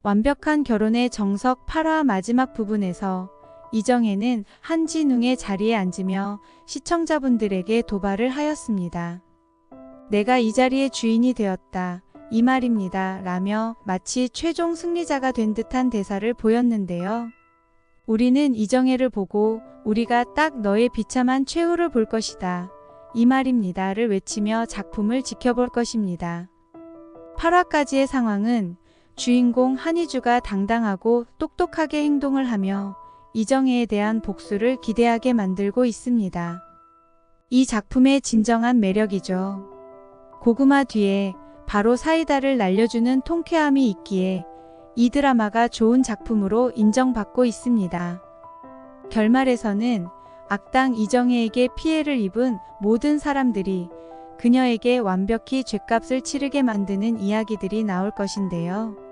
완벽한 결혼의 정석 8화 마지막 부분에서 이정혜는 한진웅의 자리에 앉으며 시청자분들에게 도발을 하였습니다. 내가 이 자리의 주인이 되었다. 이 말입니다. 라며 마치 최종 승리자가 된 듯한 대사를 보였는데요. 우리는 이정혜를 보고 우리가 딱 너의 비참한 최후를 볼 것이다. 이 말입니다를 외치며 작품을 지켜볼 것입니다. 8화까지의 상황은 주인공 한희주가 당당하고 똑똑하게 행동을 하며 이정혜에 대한 복수를 기대하게 만들고 있습니다. 이 작품의 진정한 매력이죠. 고구마 뒤에 바로 사이다를 날려주는 통쾌함이 있기에 이 드라마가 좋은 작품으로 인정받고 있습니다. 결말에서는 악당 이정혜에게 피해를 입은 모든 사람들이 그녀에게 완벽히 죗값을 치르게 만드는 이야기들이 나올 것인데요.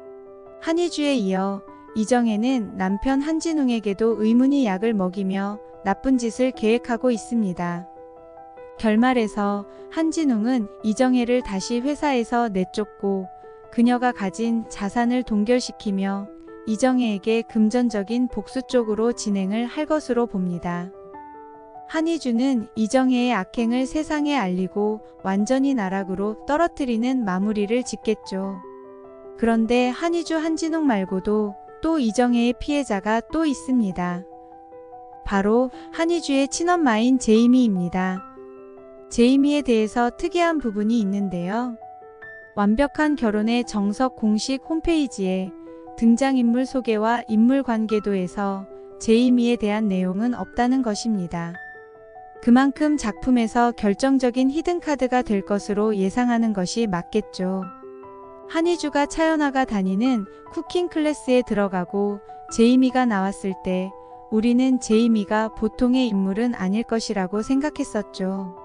한희주에 이어 이정혜는 남편 한진웅에게도 의문의 약을 먹이며 나쁜 짓을 계획하고 있습니다. 결말에서 한진웅은 이정혜를 다시 회사에서 내쫓고 그녀가 가진 자산을 동결시키며 이정혜에게 금전적인 복수 쪽으로 진행을 할 것으로 봅니다. 한희주는 이정혜의 악행을 세상에 알리고 완전히 나락으로 떨어뜨리는 마무리를 짓겠죠. 그런데 한희주 한진웅 말고도 또 이정혜의 피해자가 또 있습니다. 바로 한희주의 친엄마인 제이미입니다. 제이미에 대해서 특이한 부분이 있는데요. 완벽한 결혼의 정석 공식 홈페이지에 등장인물 소개와 인물 관계도에서 제이미에 대한 내용은 없다는 것입니다. 그만큼 작품에서 결정적인 히든카드가 될 것으로 예상하는 것이 맞겠죠. 한희주가 차연아가 다니는 쿠킹 클래스에 들어가고 제이미가 나왔을 때 우리는 제이미가 보통의 인물은 아닐 것이라고 생각했었죠.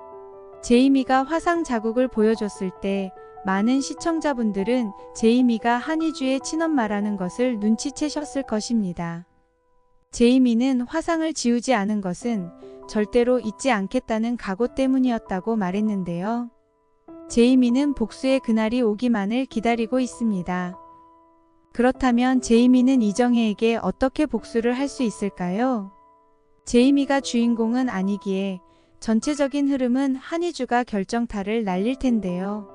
제이미가 화상 자국을 보여줬을 때 많은 시청자분들은 제이미가 한희주의 친엄마라는 것을 눈치채셨을 것입니다. 제이미는 화상을 지우지 않은 것은 절대로 잊지 않겠다는 각오 때문이었다고 말했는데요. 제이미는 복수의 그날이 오기만을 기다리고 있습니다. 그렇다면 제이미는 이정혜에게 어떻게 복수를 할 수 있을까요? 제이미가 주인공은 아니기에 전체적인 흐름은 한희주가 결정타를 날릴 텐데요.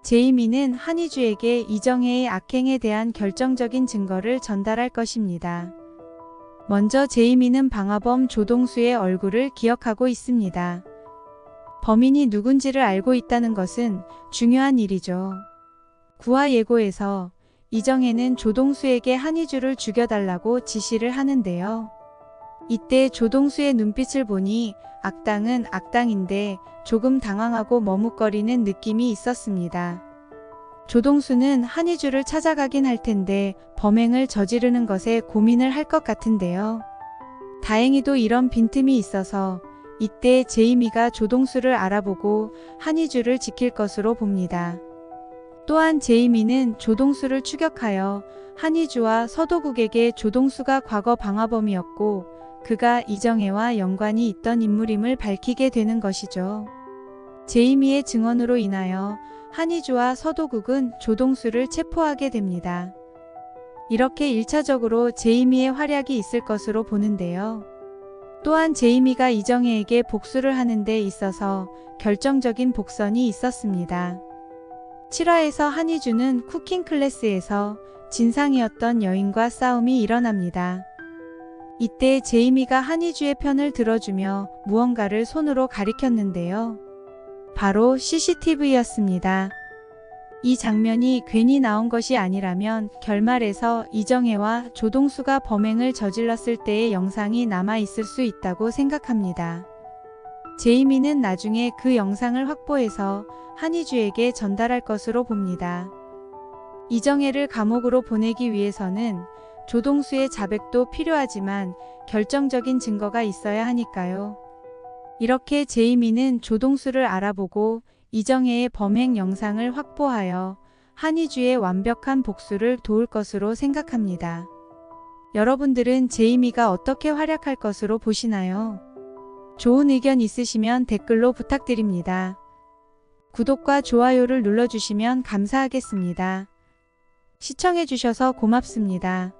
제이미는 한희주에게 이정혜의 악행에 대한 결정적인 증거를 전달할 것입니다. 먼저 제이미는 방화범 조동수의 얼굴을 기억하고 있습니다. 범인이 누군지를 알고 있다는 것은 중요한 일이죠. 구화 예고에서 이정혜는 조동수에게 한희주를 죽여달라고 지시를 하는데요. 이때 조동수의 눈빛을 보니 악당은 악당인데 조금 당황하고 머뭇거리는 느낌이 있었습니다. 조동수는 한희주를 찾아가긴 할 텐데 범행을 저지르는 것에 고민을 할 것 같은데요. 다행히도 이런 빈틈이 있어서 이때 제이미가 조동수를 알아보고 한희주를 지킬 것으로 봅니다. 또한 제이미는 조동수를 추격하여 한희주와 서도국에게 조동수가 과거 방화범이었고 그가 이정혜와 연관이 있던 인물임을 밝히게 되는 것이죠. 제이미의 증언으로 인하여 한희주와 서도국은 조동수를 체포하게 됩니다. 이렇게 1차적으로 제이미의 활약이 있을 것으로 보는데요. 또한 제이미가 이정혜에게 복수를 하는 데 있어서 결정적인 복선이 있었습니다. 7화에서 한희주는 쿠킹 클래스에서 진상이었던 여인과 싸움이 일어납니다. 이때 제이미가 한희주의 편을 들어주며 무언가를 손으로 가리켰는데요. 바로 CCTV였습니다. 이 장면이 괜히 나온 것이 아니라면 결말에서 이정혜와 조동수가 범행을 저질렀을 때의 영상이 남아 있을 수 있다고 생각합니다. 제이미는 나중에 그 영상을 확보해서 한희주에게 전달할 것으로 봅니다. 이정혜를 감옥으로 보내기 위해서는 조동수의 자백도 필요하지만 결정적인 증거가 있어야 하니까요. 이렇게 제이미는 조동수를 알아보고 이정혜의 범행 영상을 확보하여 한희주의 완벽한 복수를 도울 것으로 생각합니다. 여러분들은 제이미가 어떻게 활약할 것으로 보시나요? 좋은 의견 있으시면 댓글로 부탁드립니다. 구독과 좋아요를 눌러주시면 감사하겠습니다. 시청해주셔서 고맙습니다.